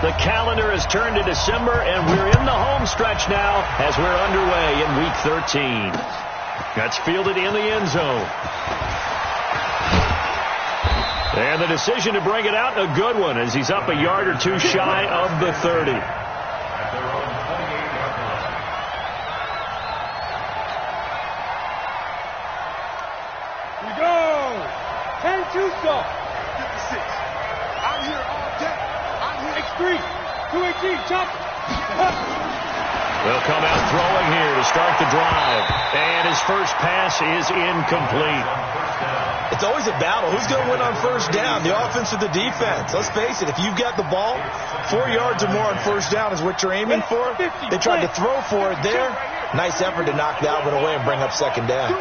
The calendar has turned to December, and we're in the home stretch now as we're underway in Week 13. That's fielded in the end zone. And the decision to bring it out, a good one, as he's up a yard or two shy of the 30. We go. 10-2 stop. 56. I'm here all day. I'm here. X3. 218. Chop. They'll come out throwing here to start the drive. And his first pass is incomplete. It's always a battle. Who's going to win on first down, the offense or the defense? Let's face it, if you've got the ball, 4 yards or more on first down is what you're aiming for. They tried to throw for it there. Nice effort to knock that one away and bring up second down.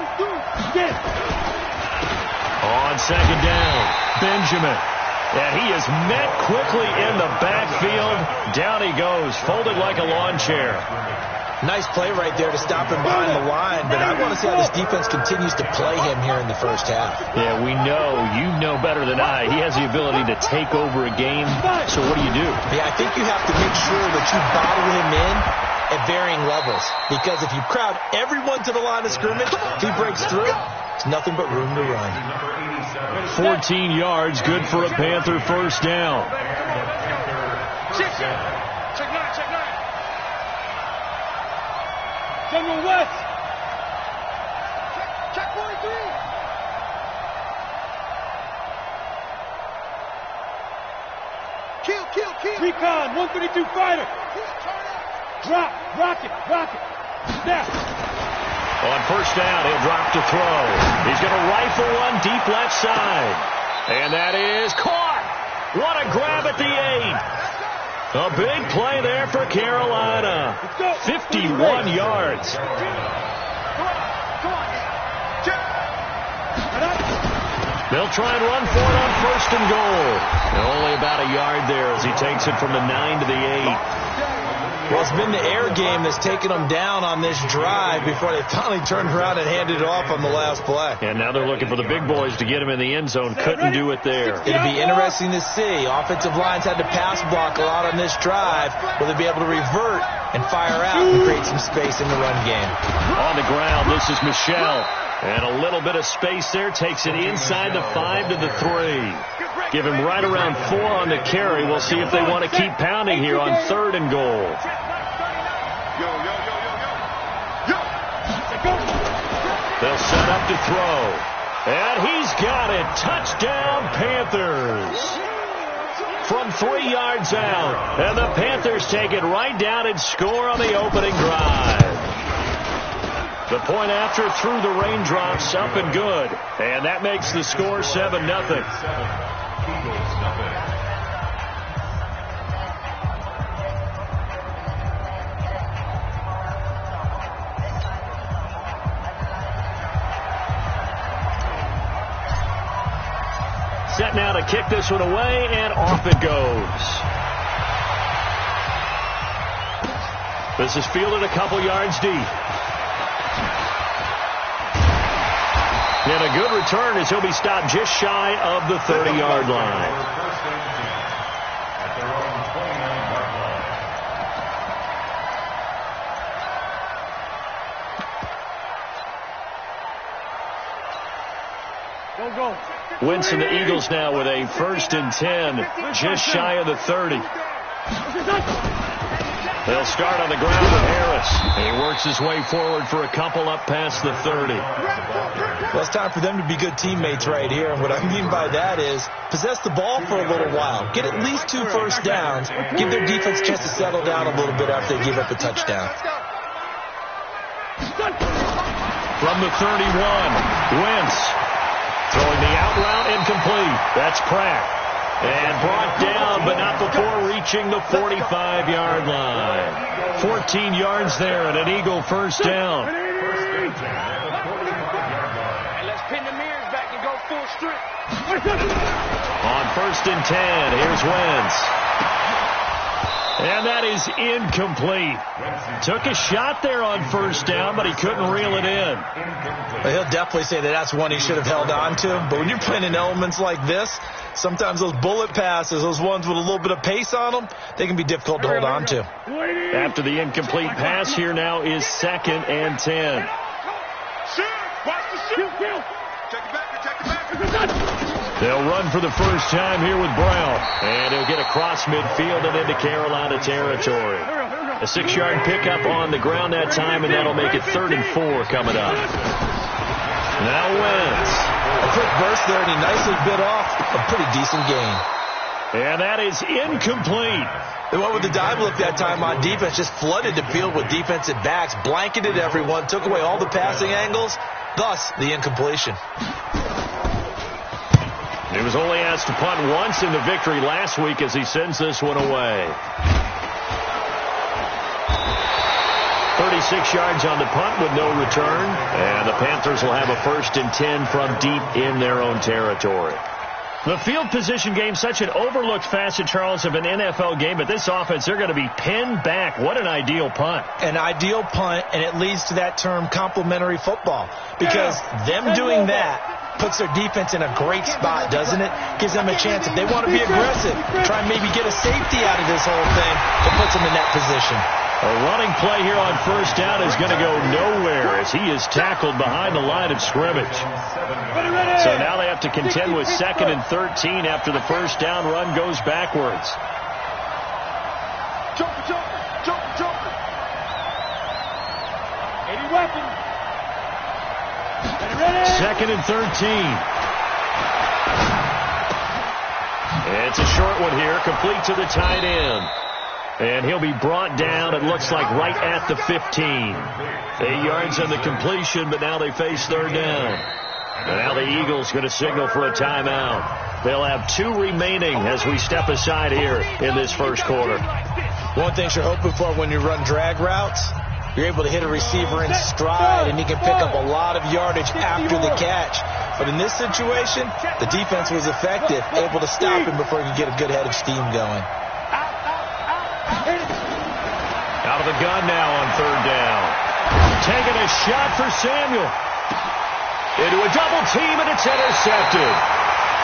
On second down, Benjamin. And he is met quickly in the backfield. Down he goes, folded like a lawn chair. Nice play right there to stop him behind the line, but I want to see how this defense continues to play him here in the first half. Yeah, we know. You know better than I. He has the ability to take over a game. So what do you do? Yeah, I think you have to make sure that you bottle him in at varying levels, because if you crowd everyone to the line of scrimmage, if he breaks through, there's nothing but room to run. 14 yards, good for a Panther first down. Check 9. Jungle West. Check 43. Kill. Recon, 132 fighter. Drop, rocket. Snap. On first down, he'll drop to throw. He's going to rifle one deep left side. And that is caught. What a grab at the 8. A big play there for Carolina. 51 yards. They'll try and run for it on first and goal. And only about a yard there as he takes it from the 9 to the 8. Well, it's been the air game that's taken them down on this drive before they finally turned around and handed it off on the last play. And now they're looking for the big boys to get him in the end zone. Couldn't do it there. It'll be interesting to see. Offensive lines had to pass block a lot on this drive. Will they be able to revert and fire out and create some space in the run game? On the ground, this is Michelle. And a little bit of space there. Takes it inside the 5 to the 3. Give him right around 4 on the carry. We'll see if they want to keep pounding here on third and goal. They'll set up to throw. And he's got it. Touchdown, Panthers. From 3 yards out. And the Panthers take it right down and score on the opening drive. The point after through the raindrops, up and good. And that makes the score 7-0. Set now to kick this one away, and off it goes. This is fielded a couple yards deep. And a good return as he'll be stopped just shy of the 30-yard line. Winston, the Eagles now with a 1st and 10, just shy of the 30. They'll start on the ground with Harris. He works his way forward for a couple up past the 30. Well, it's time for them to be good teammates right here. And what I mean by that is possess the ball for a little while. Get at least 2 first downs. Give their defense a chance to settle down a little bit after they give up a touchdown. From the 31, Wentz. Throwing the out route incomplete. That's Pratt. And brought down, but not before reaching the 45-yard line. 14 yards there and an Eagle first down. And let's pin the mirrors back and go full strength. On 1st and 10, here's Wentz. And that is incomplete. Took a shot there on first down, but he couldn't reel it in. Well, he'll definitely say that that's one he should have held on to. But when you're playing in elements like this, sometimes those bullet passes, those ones with a little bit of pace on them, they can be difficult to hold on to. After the incomplete pass, here now is 2nd and 10. They'll run for the first time here with Brown. And he'll get across midfield and into Carolina territory. A 6-yard pickup on the ground that time, and that'll make it 3rd and 4 coming up. Now Wentz. A quick burst there, and he nicely bit off a pretty decent gain. And that is incomplete. They went with the dive look that time on defense, just flooded the field with defensive backs, blanketed everyone, took away all the passing angles, thus the incompletion. He was only asked to punt once in the victory last week as he sends this one away. 36 yards on the punt with no return. And the Panthers will have a 1st and 10 from deep in their own territory. The field position game, such an overlooked facet, Charles, of an NFL game. But this offense, they're going to be pinned back. What an ideal punt. An ideal punt, and it leads to that term complementary football. Because them doing that puts their defense in a great spot, doesn't it? Gives them a chance. If they want to be aggressive, try and maybe get a safety out of this whole thing, it puts them in that position. A running play here on first down is going to go nowhere as he is tackled behind the line of scrimmage. So now they have to contend with 2nd and 13 after the first down run goes backwards. Jumper. 80 weapons. 2nd and 13. It's a short one here, complete to the tight end. And he'll be brought down, it looks like, right at the 15. 8 yards on the completion, but now they face 3rd down. And now the Eagles going to signal for a timeout. They'll have 2 remaining as we step aside here in this first quarter. One thing you're hoping for when you run drag routes, you're able to hit a receiver in stride, and he can pick up a lot of yardage after the catch. But in this situation, the defense was effective, able to stop him before he could get a good head of steam going. Out of the gun now on 3rd down. Taking a shot for Samuel. Into a double team, and it's intercepted.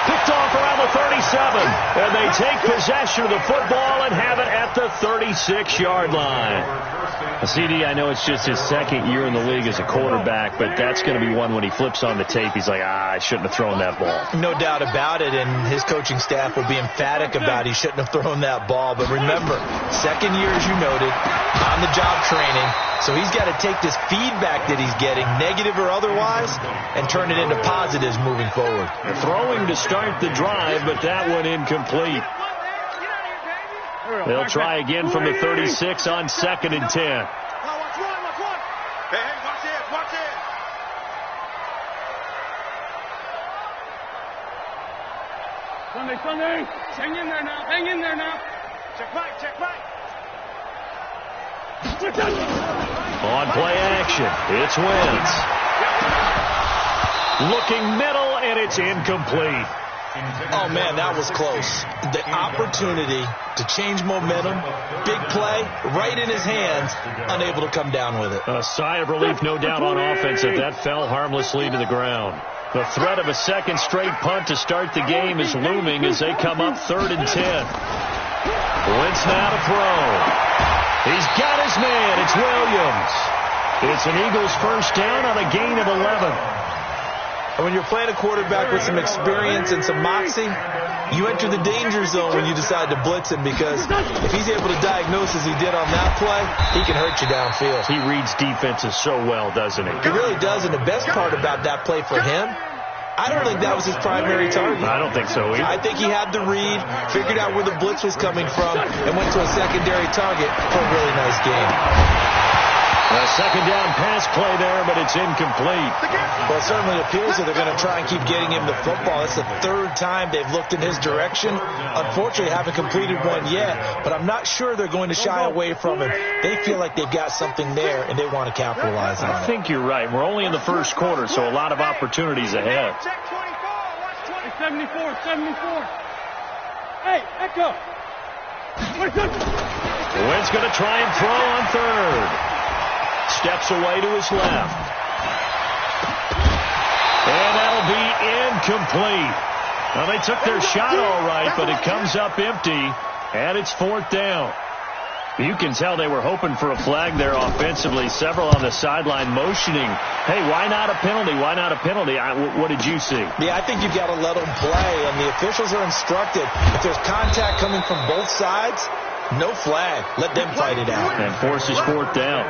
Picked off around the 37. And they take possession of the football and have it at the 36-yard line. CD, I know it's just his 2nd year in the league as a quarterback, but that's going to be one when he flips on the tape, he's like, I shouldn't have thrown that ball. No doubt about it, and his coaching staff will be emphatic about he shouldn't have thrown that ball. But remember, 2nd year, as you noted, on-the-job training, so he's got to take this feedback that he's getting, negative or otherwise, and turn it into positives moving forward. Throwing to start the drive, but that one incomplete. They'll try again from the 36 on 2nd and 10. Hey, watch it. Sunday. Hang in there now. Check back. On play action, it's Wentz. Looking middle, and it's incomplete. Oh, man, that was close. The opportunity to change momentum, big play, right in his hands, unable to come down with it. A sigh of relief, no doubt, on offense if that fell harmlessly to the ground. The threat of a 2nd straight punt to start the game is looming as they come up 3rd and 10. Wentz now to throw. He's got his man. It's Williams. It's an Eagles first down on a gain of 11. And when you're playing a quarterback with some experience and some moxie, you enter the danger zone when you decide to blitz him, because if he's able to diagnose as he did on that play, he can hurt you downfield. He reads defenses so well, doesn't he? He really does, and the best part about that play for him, I don't think that was his primary target. I don't think so either. I think he had the read, figured out where the blitz was coming from, and went to a secondary target for a really nice game. A 2nd down pass play there, but it's incomplete. Well, it certainly appears that they're going to try and keep getting him the football. It's the 3rd time they've looked in his direction. Unfortunately, haven't completed one yet, but I'm not sure they're going to shy away from him. They feel like they've got something there, and they want to capitalize on it. I think you're right. We're only in the first quarter, so a lot of opportunities ahead. Check 24. Watch 74. Hey, Echo. Wynn's going to try and throw on third. Steps away to his left. And that'll be incomplete. Well, they took their shot all right, but it comes up empty, and it's fourth down. You can tell they were hoping for a flag there offensively. Several on the sideline motioning, hey, why not a penalty? Why not a penalty? What did you see? Yeah, I think you've got to let them play, and the officials are instructed. If there's contact coming from both sides, no flag. Let them fight it out. And forces fourth down.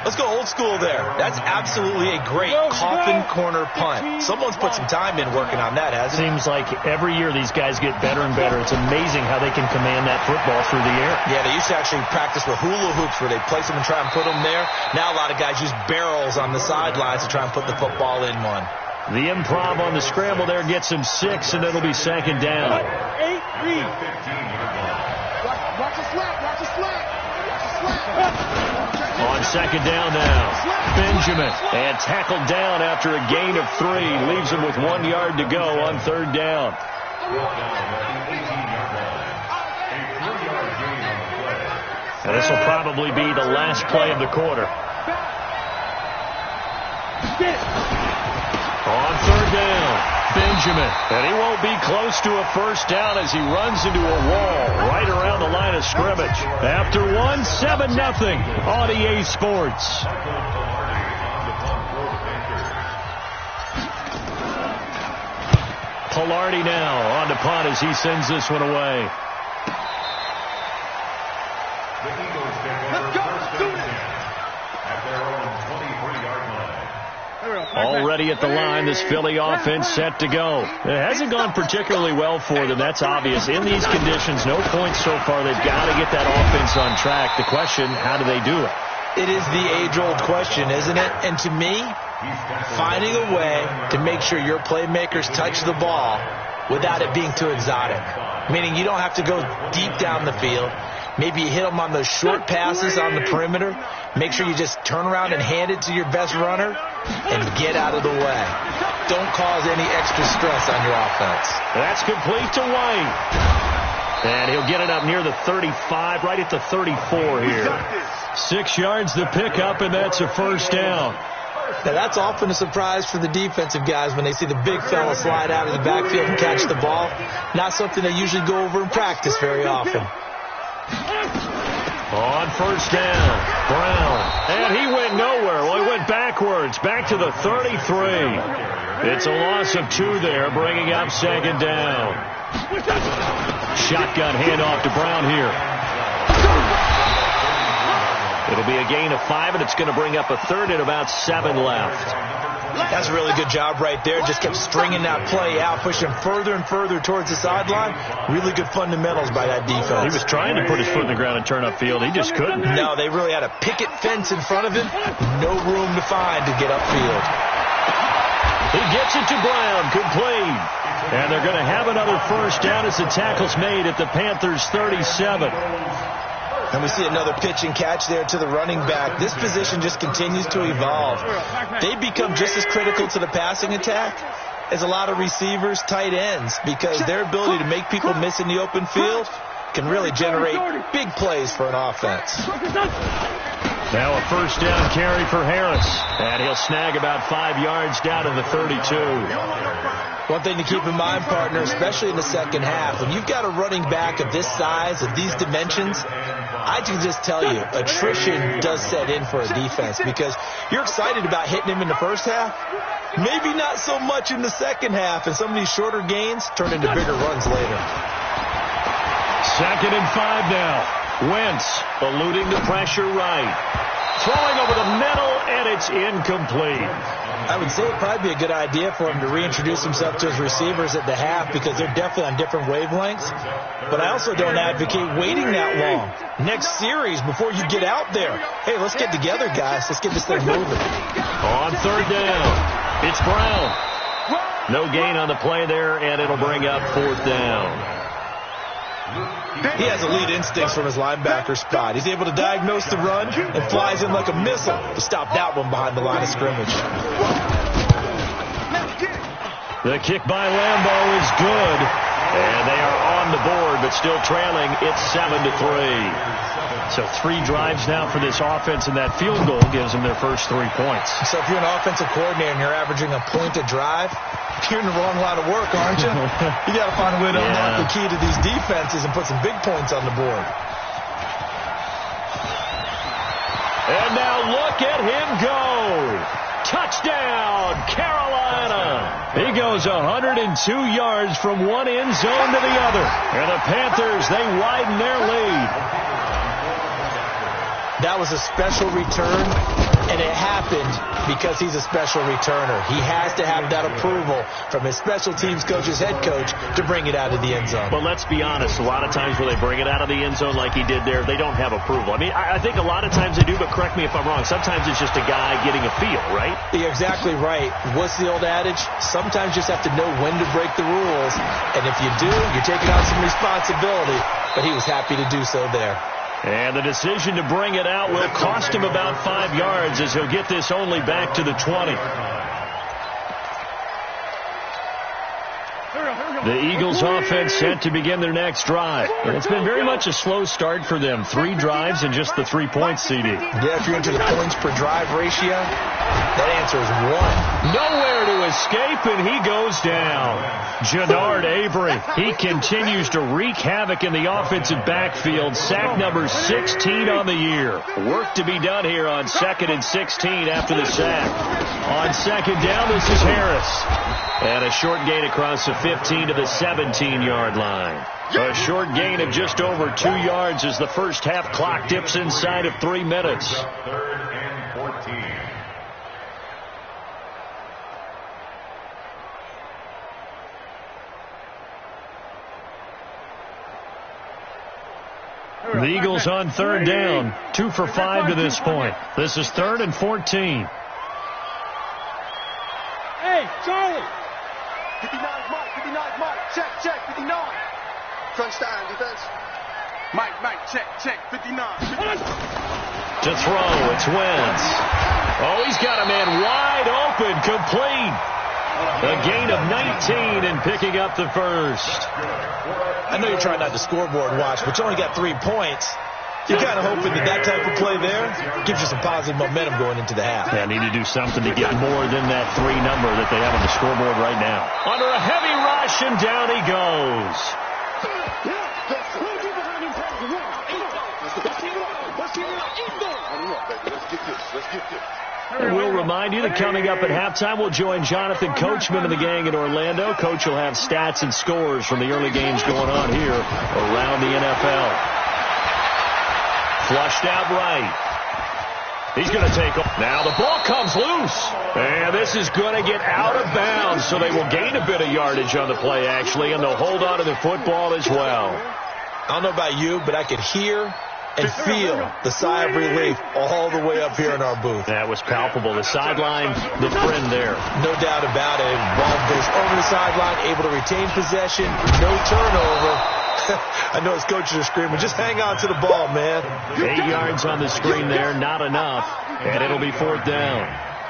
Let's go old school there. That's absolutely a great coffin corner punt. Someone's put some time in working on that, hasn't it? Seems like every year these guys get better and better. It's amazing how they can command that football through the air. Yeah, they used to actually practice with hula hoops where they place them and try and put them there. Now a lot of guys use barrels on the sidelines to try and put the football in one. The improv on the scramble there gets him 6, and it'll be second down. 8-3. Watch the slap. Watch the slap. On second down now, Benjamin, and tackled down after a gain of 3. Leaves him with 1 yard to go on third down. And this will probably be the last play of the quarter. On third down, Benjamin, and he won't be close to a first down as he runs into a wall right around the line of scrimmage. After 1, 7-0 on EA Sports. Bullarmy now on to punt as he sends this one away. Already at the line, this Philly offense set to go. It hasn't gone particularly well for them. That's obvious. In these conditions, no points so far. They've got to get that offense on track. The question, how do they do it? It is the age-old question, isn't it? And to me, finding a way to make sure your playmakers touch the ball without it being too exotic. Meaning you don't have to go deep down the field. Maybe you hit them on those short passes on the perimeter. Make sure you just turn around and hand it to your best runner and get out of the way. Don't cause any extra stress on your offense. That's complete to White. And he'll get it up near the 35, right at the 34 here. 6 yards the pickup, and that's a first down. Now, that's often a surprise for the defensive guys when they see the big fella slide out of the backfield and catch the ball. Not something they usually go over in practice very often. On first down, Brown. And he went nowhere. Well, he went backwards, back to the 33. It's a loss of 2 there, bringing up second down. Shotgun handoff to Brown here. It'll be a gain of 5, and it's going to bring up a third and about 7 left. That's a really good job right there. Just kept stringing that play out, pushing further and further towards the sideline. Really good fundamentals by that defense. He was trying to put his foot in the ground and turn upfield. He just couldn't. No, they really had a picket fence in front of him. No room to find to get upfield. He gets it to Brown, complete. And they're going to have another first down as the tackle's made at the Panthers' 37. And we see another pitch and catch there to the running back. This position just continues to evolve. They become just as critical to the passing attack as a lot of receivers, tight ends, because their ability to make people miss in the open field can really generate big plays for an offense. Now a first down carry for Harris. And he'll snag about 5 yards down to the 32. One thing to keep in mind, partner, especially in the second half, when you've got a running back of this size, of these dimensions, I can just tell you, attrition does set in for a defense because you're excited about hitting him in the first half. Maybe not so much in the second half, and some of these shorter gains turn into bigger runs later. 2nd and 5 now. Wentz eluding the pressure right. Throwing over the middle, and it's incomplete. I would say it'd probably be a good idea for him to reintroduce himself to his receivers at the half because they're definitely on different wavelengths. But I also don't advocate waiting that long. Next series, before you get out there, hey, let's get together, guys. Let's get this thing moving. On third down, it's Brown. No gain on the play there, and it'll bring up 4th down. He has elite instincts from his linebacker spot. He's able to diagnose the run and flies in like a missile to stop that one behind the line of scrimmage. The kick by Lambeau is good. And they are on the board, but still trailing. It's 7-3. So 3 drives now for this offense, and that field goal gives them their first 3 points. So if you're an offensive coordinator and you're averaging a point a drive, you're in the wrong line of work, aren't you? You got to find a way to unlock the key to these defenses and put some big points on the board. And now look at him go. Touchdown, Carolina. He goes 102 yards from one end zone to the other. And the Panthers, they widen their lead. That was a special return, and it happened because he's a special returner. He has to have that approval from his special teams coach's head coach to bring it out of the end zone. But let's be honest, a lot of times when they bring it out of the end zone like he did there, they don't have approval. I mean, I think a lot of times they do, but correct me if I'm wrong. Sometimes it's just a guy getting a feel, right? You're exactly right. What's the old adage? Sometimes you just have to know when to break the rules, and if you do, you're taking on some responsibility, but he was happy to do so there. And the decision to bring it out will cost him about 5 yards as he'll get this only back to the 20. The Eagles offense set to begin their next drive. And it's been very much a slow start for them. 3 drives and just the 3 points, CD. Yeah, if you're into the points per drive ratio, that answer is 1. Nowhere to escape, and he goes down. Jannard Avery, he continues to wreak havoc in the offensive backfield. Sack number 16 on the year. Work to be done here on 2nd and 16 after the sack. On 2nd down, this is Harris. And a short gain across the 15 to the 17-yard line. A short gain of just over 2 yards as the first half clock dips inside of 3 minutes. 3rd and 14. The Eagles on 3rd down. 2 for 5 to this point. This is 3rd and 14. Hey, Charlie. 59 Mike, 59 Mike, check, 59. Crunch down, defense. Mike, check, 59. To throw, it's Wentz. Oh, he's got a man wide open, complete. A gain of 19 and picking up the first. I know you're trying not to scoreboard watch, but you only got 3 points. You're kind of hoping that type of play there gives you some positive momentum going into the half. They need to do something to get more than that 3 number that they have on the scoreboard right now. Under a heavy rush, and down he goes. And we'll remind you that coming up at halftime, we'll join Jonathan Coachman and the gang in Orlando. Coach will have stats and scores from the early games going on here around the NFL. Flushed out right. He's going to take off. Now the ball comes loose. And this is going to get out of bounds, so they will gain a bit of yardage on the play, actually, and they'll hold on to the football as well. I don't know about you, but I could hear and feel the sigh of relief all the way up here in our booth. That was palpable. The sideline, the friend there. No doubt about it. Ball goes over the sideline, able to retain possession, no turnover. I know his coaches are screaming, just hang on to the ball, man. 8 yards on the screen there, not enough, and it'll be 4th down.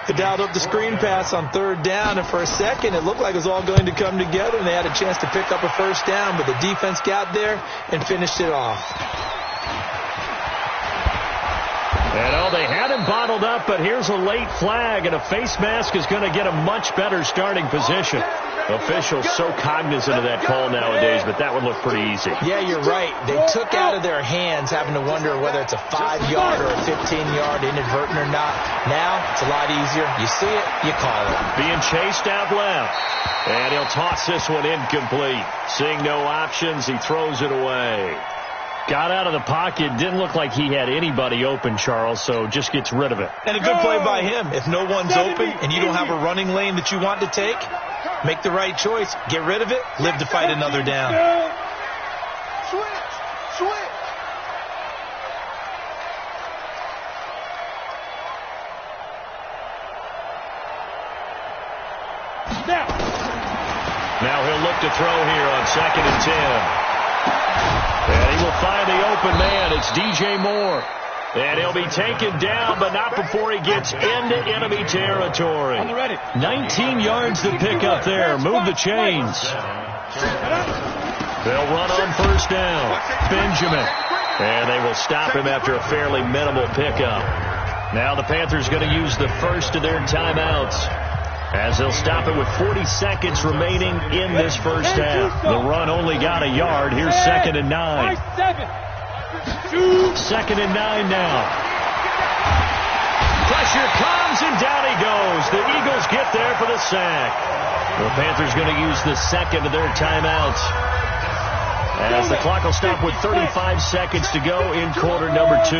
They dialed up the screen pass on 3rd down, and for a second it looked like it was all going to come together, and they had a chance to pick up a first down, but the defense got there and finished it off. And they had him bottled up, but here's a late flag, and a face mask is going to get a much better starting position. Officials so cognizant of that call nowadays, but that would look pretty easy. Yeah, you're right. They took out of their hands having to wonder whether it's a 5-yard or a 15-yard inadvertent or not. Now, it's a lot easier. You see it, you call it. Being chased out left. And he'll toss this one incomplete. Seeing no options, he throws it away. Got out of the pocket. Didn't look like he had anybody open, Charles, so just gets rid of it. And a good play by him. If no one's open and you don't have a running lane that you want to take, make the right choice. Get rid of it. Live to fight another down. Switch. Now he'll look to throw here on 2nd and 10. And he will find the open man. It's DJ Moore. And he'll be taken down, but not before he gets into enemy territory. 19 yards to pick up there. Move the chains. They'll run on first down. Benjamin. And they will stop him after a fairly minimal pickup. Now the Panthers going to use the first of their timeouts, as they'll stop it with 40 seconds remaining in this first half. The run only got a yard. Here's 2nd and 9. 2nd and 9 now. Pressure comes, and down he goes. The Eagles get there for the sack. The Panthers going to use the second of their timeouts, as the clock will stop with 35 seconds to go in quarter number 2.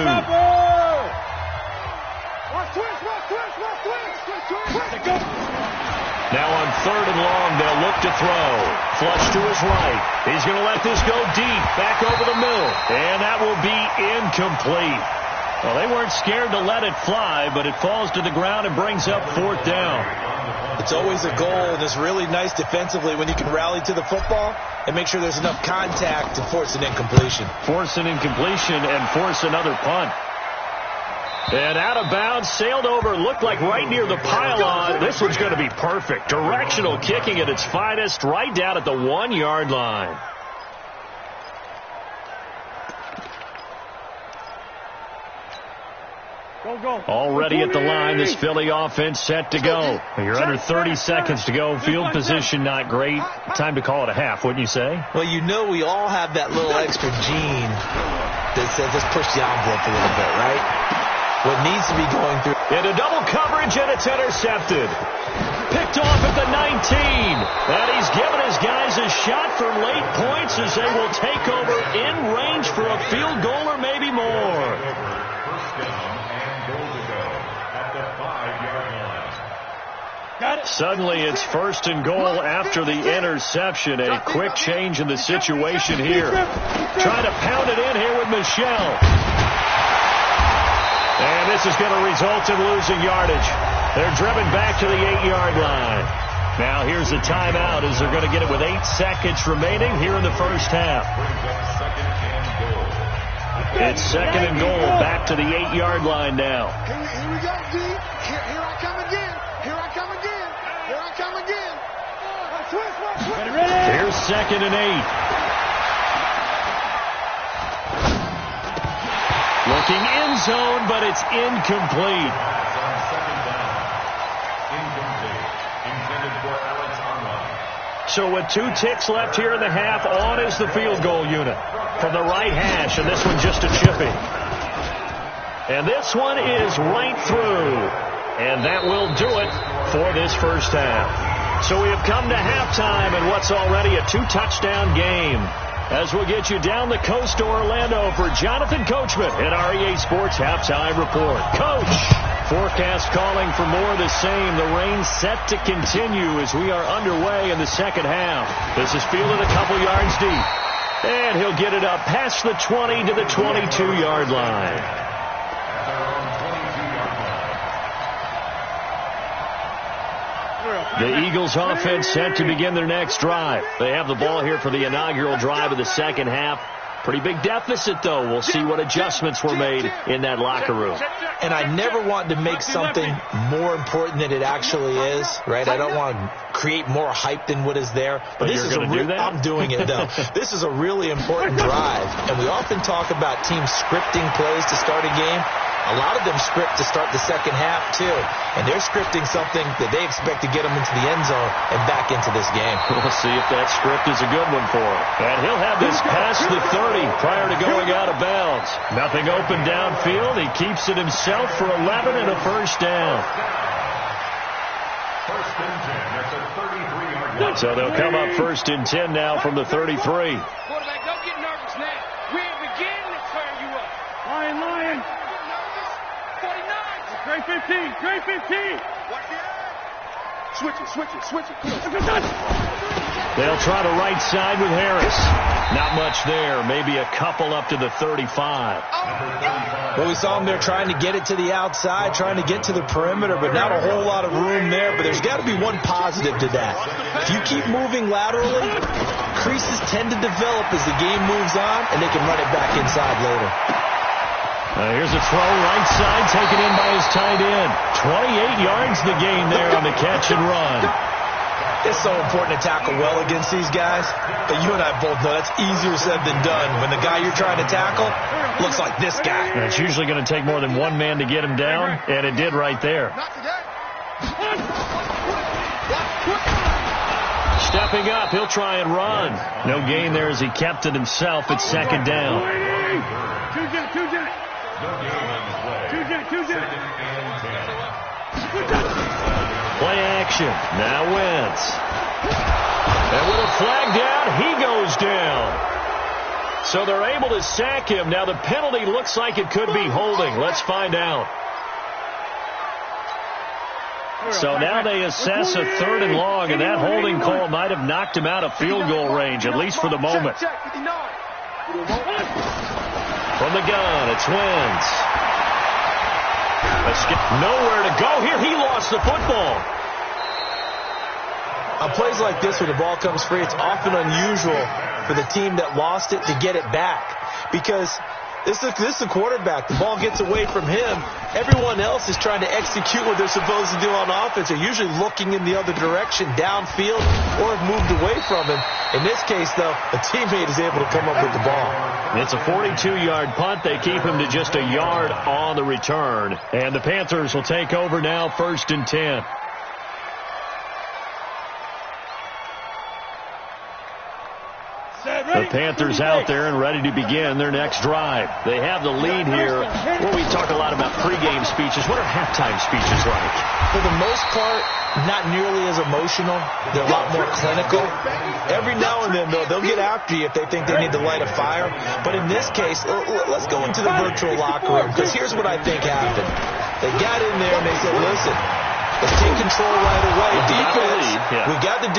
Now on 3rd and long, they'll look to throw. Flush to his right. He's going to let this go deep, back over the middle. And that will be incomplete. Well, they weren't scared to let it fly, but it falls to the ground and brings up 4th down. It's always a goal, and it's really nice defensively when you can rally to the football and make sure there's enough contact to force an incompletion. Force an incompletion and force another punt. And out of bounds, sailed over, looked like right near the pylon. This one's going to be perfect. Directional kicking at its finest, right down at the 1-yard line. Already at the line, this Philly offense set to go. You're under 30 seconds to go. Field position not great. Time to call it a half, wouldn't you say? Well, you know we all have that little extra gene that says let's push the envelope a little bit, right? What needs to be going through. Into double coverage, and it's intercepted. Picked off at the 19. And he's given his guys a shot for late points as they will take over in range for a field goal or maybe more. Suddenly it's 1st and goal after the interception. A quick change in the situation here. Trying to pound it in here with Michel. And this is going to result in losing yardage. They're driven back to the 8-yard line. Now here's a timeout as they're going to get it with 8 seconds remaining here in the first half. It's 2nd and goal back to the 8-yard line now. Here we go, D. Here I come again. Here I come again. Here I come again. Here's 2nd and 8. Looking end zone, but it's incomplete. So with 2 ticks left here in the half, on is the field goal unit from the right hash, and this one just a chipping. And this one is right through. And that will do it for this first half. So we have come to halftime in what's already a 2-touchdown game. As we'll get you down the coast to Orlando for Jonathan Coachman at our EA Sports Halftime Report. Coach, forecast calling for more of the same. The rain set to continue as we are underway in the second half. This is fielded a couple yards deep. And he'll get it up past the 20 to the 22-yard line. The Eagles offense set to begin their next drive. They have the ball here for the inaugural drive of the second half. Pretty big deficit, though. We'll see what adjustments were made in that locker room. And I never want to make something more important than it actually is, right? I don't want to create more hype than what is there. But this is going to do that? I'm doing it, though. This is a really important drive. And we often talk about teams scripting plays to start a game. A lot of them script to start the second half, too. And they're scripting something that they expect to get them into the end zone and back into this game. We'll see if that script is a good one for him. And he'll have this past the 30 prior to going out of bounds. Nothing open downfield. He keeps it himself for 11 and a first down. So they'll come up 1st and 10 now from the 33. Quarterback, don't get nervous now. We ain't beginning to turn you up. Lion. 49. Trey 15. Trey 15. Switch it. They'll try to right side with Harris. Not much there. Maybe a couple up to the 35. Well, we saw him there trying to get it to the outside, trying to get to the perimeter, but not a whole lot of room there. But there's got to be one positive to that. If you keep moving laterally, creases tend to develop as the game moves on, and they can run it back inside later. Here's a throw right side taken in by his tight end. 28 yards the gain there on the catch and run. It's so important to tackle well against these guys, but you and I both know that's easier said than done when the guy you're trying to tackle looks like this guy. And it's usually going to take more than one man to get him down, and it did right there. Stepping up, he'll try and run. No gain there as he kept it himself at second down. Play action. Now Wentz. And with a flag down, he goes down. So they're able to sack him. Now the penalty looks like it could be holding. Let's find out. So now they assess a 3rd and long, and that holding call might have knocked him out of field goal range, at least for the moment. From the gun, it's Wentz. Nowhere to go here. He lost the football. On plays like this where the ball comes free, it's often unusual for the team that lost it to get it back because this is the quarterback. The ball gets away from him. Everyone else is trying to execute what they're supposed to do on offense. They're usually looking in the other direction, downfield, or have moved away from him. In this case, though, a teammate is able to come up with the ball. It's a 42-yard punt. They keep him to just a yard on the return. And the Panthers will take over now, 1st and 10. The Panthers out there and ready to begin their next drive. They have the lead here. Well, we talk a lot about pregame speeches. What are halftime speeches like? For the most part, not nearly as emotional. They're a lot more clinical. Every now and then, though, they'll get after you if they think they need to light a fire. But in this case, let's go into the virtual locker room because here's what I think happened. They got in there and they said, listen, let's take control right away. Defense, we got the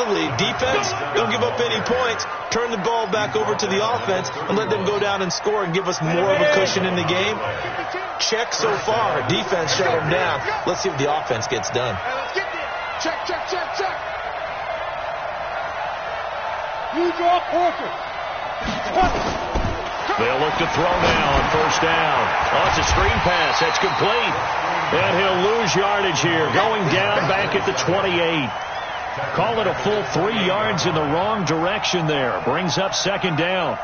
lead. Defense, don't give up any points. Turn the ball back over to the offense and let them go down and score and give us more of a cushion in the game. Check so far. Defense shut them down. Let's see if the offense gets done. Check. You draw Porter. They'll look to throw now on 1st down. Oh, it's a screen pass. That's complete. And he'll lose yardage here. Going down back at the 28. Call it a full 3 yards in the wrong direction there. Brings up 2nd down.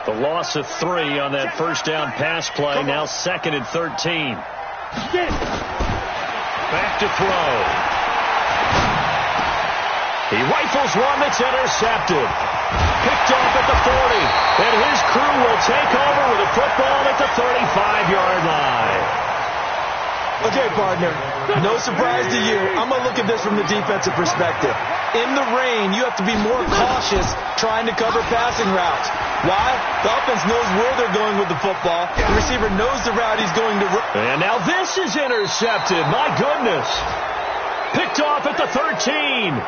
The loss of 3 on that 1st down pass play. Now 2nd and 13. Back to throw. He rifles one that's intercepted. Picked off at the 40. And his crew will take over with a football at the 35-yard line. Okay, partner, no surprise to you. I'm going to look at this from the defensive perspective. In the rain, you have to be more cautious trying to cover passing routes. Why? The offense knows where they're going with the football. The receiver knows the route he's going to run. And now this is intercepted. My goodness. Picked off at the 13.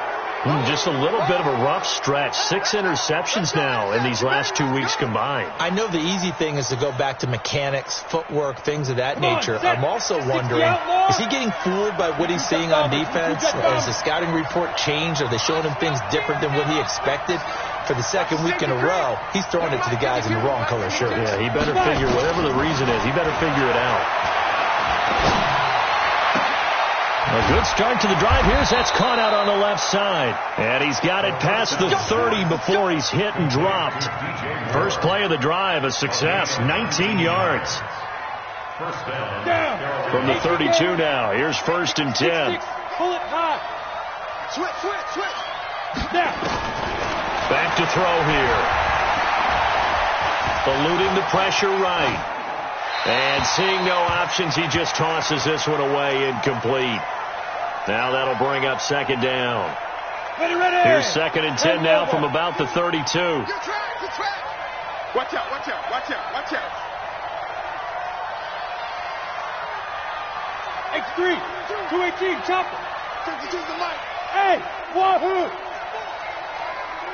Just a little bit of a rough stretch. 6 interceptions now in these last 2 weeks combined. I know the easy thing is to go back to mechanics, footwork, things of that nature. I'm also wondering, is he getting fooled by what he's seeing on defense? Has the scouting report changed? Are they showing him things different than what he expected? For the 2nd week in a row, he's throwing it to the guys in the wrong color shirts. Yeah, he better figure, whatever the reason is, he better figure it out. A good start to the drive. That's caught out on the left side. And he's got it past the 30 before he's hit and dropped. First play of the drive, a success, 19 yards. From the 32 now, here's 1st and 10. Pull it high. Switch. Back to throw here. Eluding the pressure right. And seeing no options, he just tosses this one away, incomplete. Now that'll bring up 2nd down. Ready. Here's 2nd and 10 now from about the 32. Good track. Watch out. X3, 218, chopper. Hey, wahoo.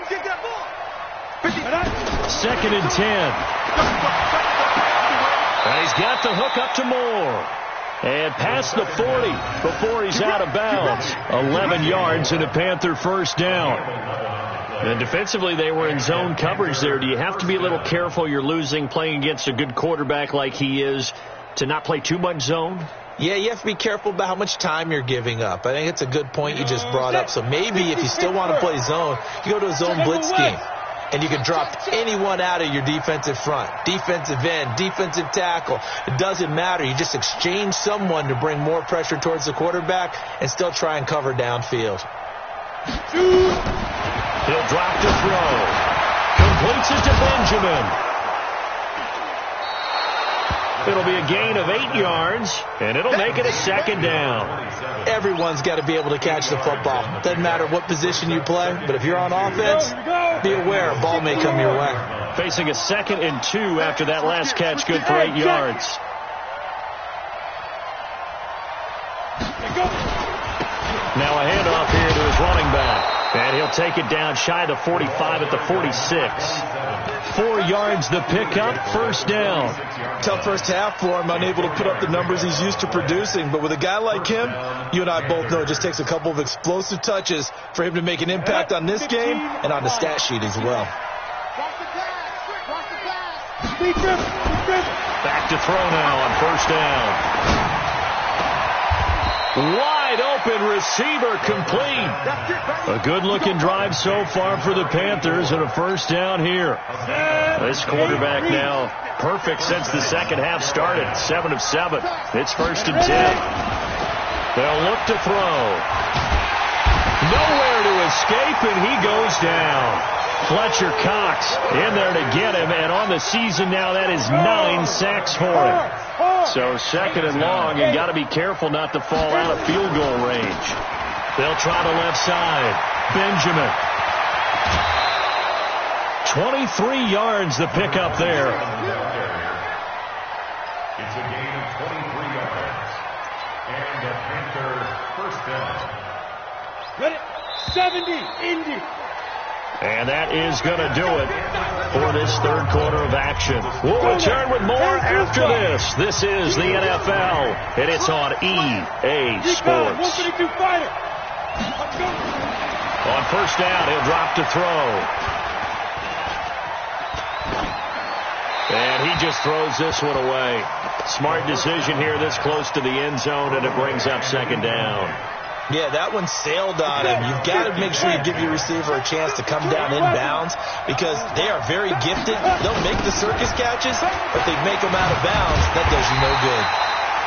Get that ball. 2nd and 10. And he's got the hook up to Moore. And past the 40 before he's out of bounds. 11 yards and a Panther 1st down. And defensively, they were in zone coverage there. Do you have to be a little careful you're losing playing against a good quarterback like he is to not play too much zone? Yeah, you have to be careful about how much time you're giving up. I think it's a good point you just brought up. So maybe if you still want to play zone, you go to a zone blitz scheme. And you can drop anyone out of your defensive front, defensive end, defensive tackle. It doesn't matter. You just exchange someone to bring more pressure towards the quarterback and still try and cover downfield. He'll drop to throw. Completes it to Benjamin. It'll be a gain of 8 yards, and it'll make it a second down. Everyone's got to be able to catch the football. Doesn't matter what position you play, but if you're on offense, be aware a ball may come your way. Facing a 2nd and 2 after that last catch, good for 8 yards. Now a handoff here to his running back. And he'll take it down shy of the 45 at the 46. 4 yards the pickup, first down. Tough first half for him, unable to put up the numbers he's used to producing. But with a guy like him, you and I both know it just takes a couple of explosive touches for him to make an impact on this game and on the stat sheet as well. Back to throw now on first down. Wide open receiver complete. A good-looking drive so far for the Panthers and a first down here. This quarterback now perfect since the second half started. 7 of 7. It's 1st and 10. They'll look to throw. Nowhere to escape, and he goes down. Fletcher Cox in there to get him, and on the season now that is 9 sacks for him. So 2nd and long, and got to be careful not to fall out of field goal range. They'll try the left side. Benjamin. 23 yards the pickup there. It's a gain of 23 yards. And the Panthers first down. Let it 70, Indy. And that is going to do it for this third quarter of action. We'll return with more after this. This is the NFL, and it's on EA Sports. On first down, he'll drop to throw. And he just throws this one away. Smart decision here this close to the end zone, and it brings up 2nd down. Yeah, that one sailed on him. You've got to make sure you give your receiver a chance to come down inbounds because they are very gifted. They'll make the circus catches, but they make them out of bounds. That does you no good.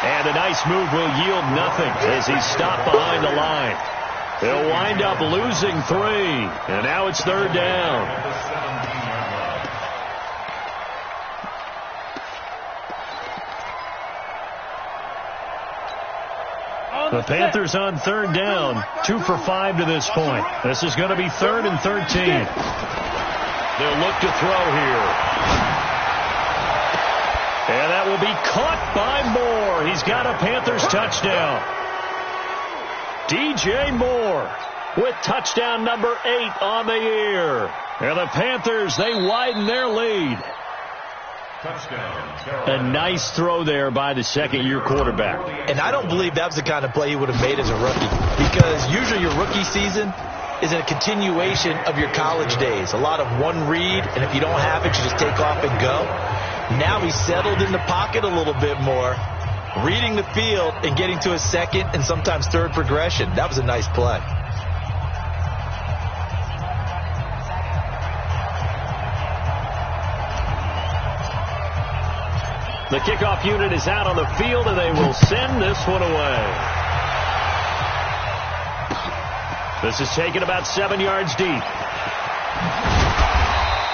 And a nice move will yield nothing as he's stopped behind the line. They'll wind up losing 3, and now it's 3rd down. The Panthers on 3rd down, 2 for 5 to this point. This is going to be 3rd and 13. They'll look to throw here. And that will be caught by Moore. He's got a Panthers touchdown. DJ Moore with touchdown number 8 on the year. And the Panthers, they widen their lead. A nice throw there by the 2nd-year quarterback. And I don't believe that was the kind of play he would have made as a rookie because usually your rookie season is a continuation of your college days. A lot of one read, and if you don't have it, you just take off and go. Now he's settled in the pocket a little bit more, reading the field and getting to a 2nd and sometimes 3rd progression. That was a nice play. The kickoff unit is out on the field, and they will send this one away. This is taken about 7 yards deep.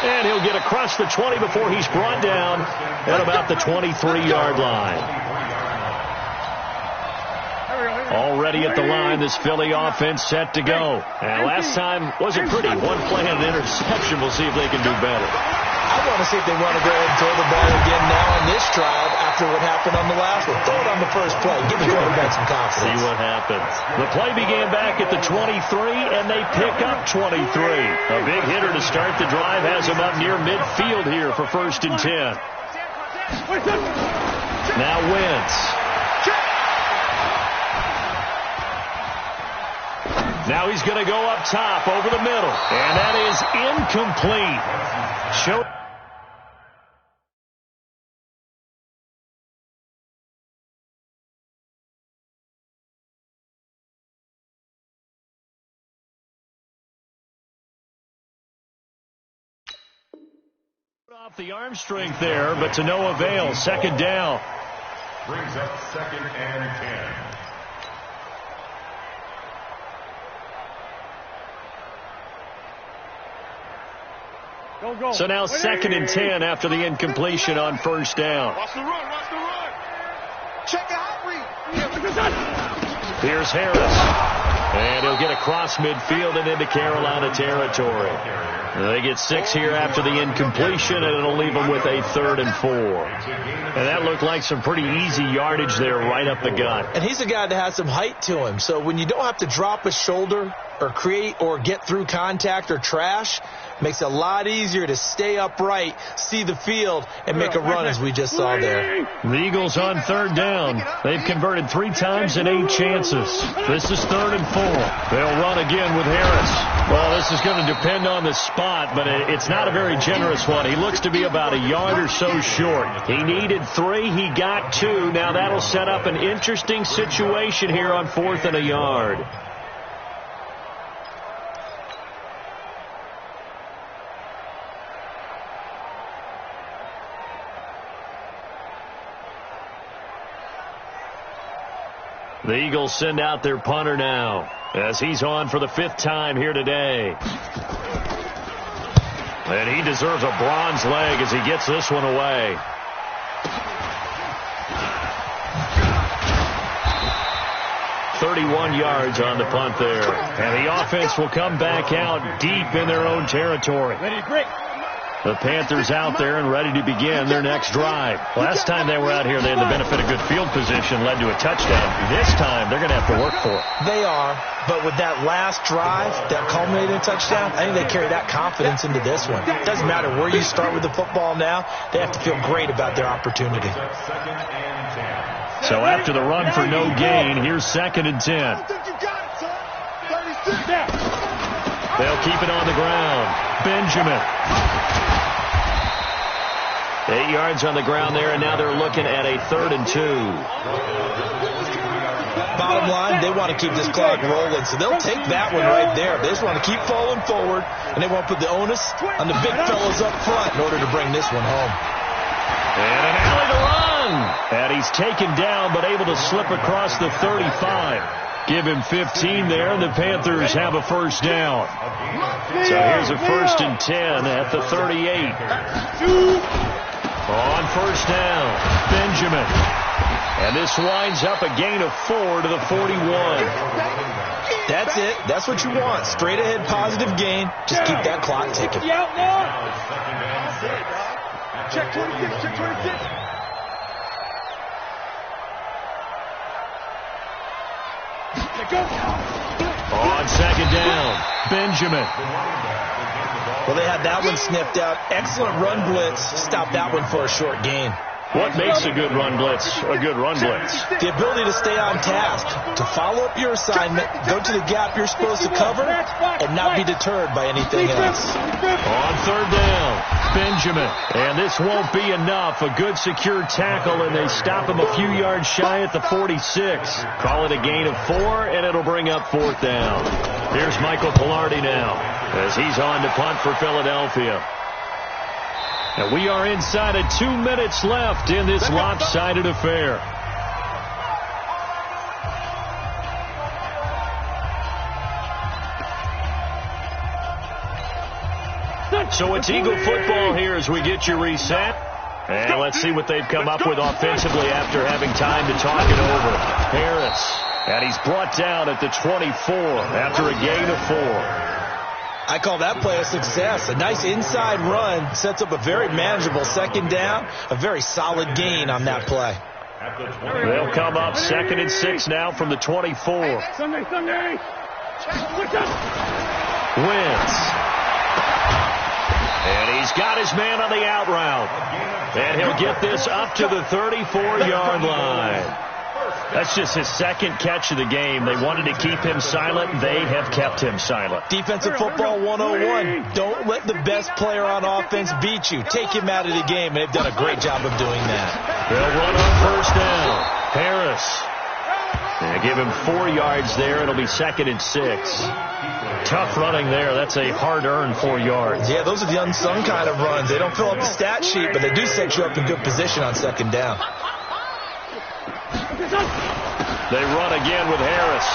And he'll get across the 20 before he's brought down at about the 23-yard line. Already at the line, this Philly offense set to go. And last time wasn't pretty. One play and an interception. We'll see if they can do better. I want to see if they want to go ahead and throw the ball again now on this drive after what happened on the last one. Throw it on the first play. Give the quarterback some confidence. See what happens. The play began back at the 23, and they pick up 23. A big hitter to start the drive has him up near midfield here for 1st and 10. Now Wentz. Now he's going to go up top over the middle. And that is incomplete. Off the arm strength there, but to no avail. Second down. Brings up 2nd and 10. Go. So now 2nd and 10 after the incompletion on first down. Watch the run. Check the hot read. Here's Harris. And he'll get across midfield and into Carolina territory. They get 6 here after the incompletion, and it'll leave them with a 3rd and 4. And that looked like some pretty easy yardage there right up the gut. And he's a guy that has some height to him. So when you don't have to drop a shoulder or create or get through contact or trash, makes it a lot easier to stay upright, see the field, and make a run as we just saw there. The Eagles on 3rd down. They've converted 3 times in 8 chances. This is 3rd and 4. They'll run again with Harris. Well, this is going to depend on the spot, but it's not a very generous one. He looks to be about a yard or so short. He needed 3. He got 2. Now that'll set up an interesting situation here on 4th and a yard. The Eagles send out their punter now as he's on for the 5th time here today. And he deserves a bronze leg as he gets this one away. "31 yards on the punt there. And the offense will come back out deep in their own territory. Ready, break. The Panthers out there and ready to begin their next drive. Last time they were out here, they had the benefit of good field position, led to a touchdown. This time, they're going to have to work for it. They are, but with that last drive that culminated in a touchdown, I think they carry that confidence into this one. It doesn't matter where you start with the football now. They have to feel great about their opportunity. So after the run for no gain, here's 2nd and 10. They'll keep it on the ground. Benjamin. 8 yards on the ground there, and now they're looking at a 3rd and 2. Bottom line, they want to keep this clock rolling, so they'll take that one right there. They just want to keep falling forward, and they want to put the onus on the big fellas up front in order to bring this one home. And an alley to run. And he's taken down, but able to slip across the 35. Give him 15 there, and the Panthers have a 1st down. So here's a 1st and 10 at the 38. On 1st down, Benjamin. And this winds up a gain of 4 to the 41. That's it. That's what you want. Straight ahead positive gain. Just keep that clock ticking. Check 26, check 26. On 2nd down, Benjamin. Well, they had that one sniffed out. Excellent run blitz. Stop that one for a short gain. What makes a good run blitz a good run blitz? The ability to stay on task, to follow up your assignment, go to the gap you're supposed to cover, and not be deterred by anything else. On 3rd down, Benjamin. And this won't be enough. A good secure tackle, and they stop him a few yards shy at the 46. Call it a gain of 4, and it'll bring up 4th down. Here's Michael Bullarmy now as he's on to punt for Philadelphia. And we are inside of 2 minutes left in this lopsided affair. So it's Eagle football here as we get you reset. And let's see what they've come up with offensively after having time to talk it over. Harris. And he's brought down at the 24 after a gain of 4. I call that play a success. A nice inside run sets up a very manageable 2nd down. A very solid gain on that play. They'll come up 2nd and 6 now from the 24. Sunday. Wins. And he's got his man on the out route. And he'll get this up to the 34-yard line. That's just his second catch of the game. They wanted to keep him silent. They have kept him silent. Defensive football 101. Don't let the best player on offense beat you. Take him out of the game, and they've done a great job of doing that. They'll run on first down. Harris. And give him 4 yards there. It'll be 2nd and 6. Tough running there. That's a hard-earned 4 yards. Yeah, those are the unsung kind of runs. They don't fill up the stat sheet, but they do set you up in good position on 2nd down. They run again with Harris.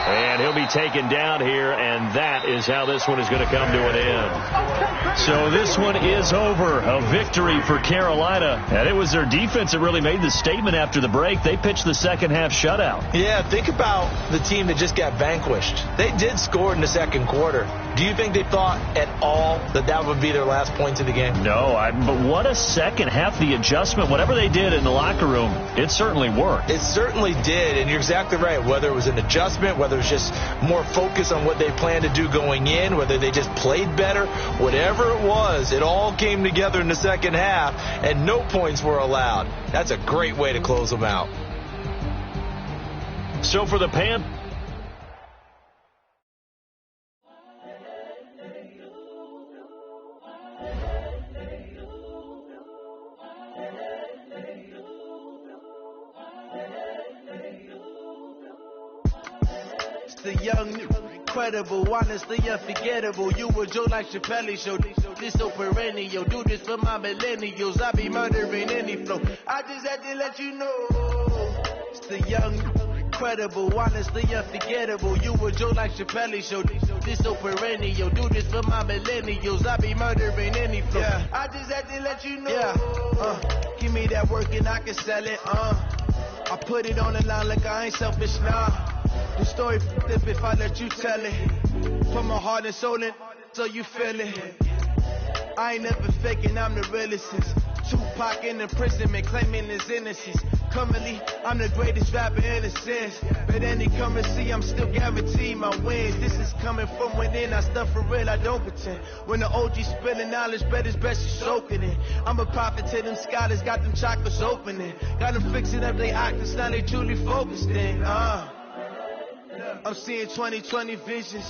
And he'll be taken down here, and that is how this one is going to come to an end. So this one is over. A victory for Carolina. And it was their defense that really made the statement after the break. They pitched the second half shutout. Yeah, think about the team that just got vanquished. They did score in the second quarter. Do you think they thought at all that that would be their last point of the game? No, but what a second half. The adjustment, whatever they did in the locker room, it certainly worked. It certainly did, and you're exactly right. Whether it was an adjustment, whether it was just more focus on what they planned to do going in, whether they just played better, whatever it was, it all came together in the second half, and no points were allowed. That's a great way to close them out. So for the Panthers, the young, incredible, honestly unforgettable. You a Joe like Chappelle show. This so perennial. Do this for my millennials. I be murdering any flow. I just had to let you know. It's the young, incredible, honestly unforgettable. You a Joe like Chappelle show. This so perennial. Do this for my millennials. I be murdering any flow. Yeah. I just had to let you know. Yeah. Give me that work and I can sell it. I put it on the line like I ain't selfish now. The story flip if I let you tell it. Put my heart and soul in so you feel it. I ain't never faking, I'm the realest. Tupac in imprisonment, claiming his innocence. Currently, I'm the greatest rapper in a sense. But any currency, I'm still guaranteed my wins. This is coming from within, I stuff for real, I don't pretend. When the OG spilling knowledge, bet it's best you soaking it. I'm a prophet to them scholars, got them chakras opening. Got them fixing up their octaves, now they truly focused in. I'm seeing 2020 visions.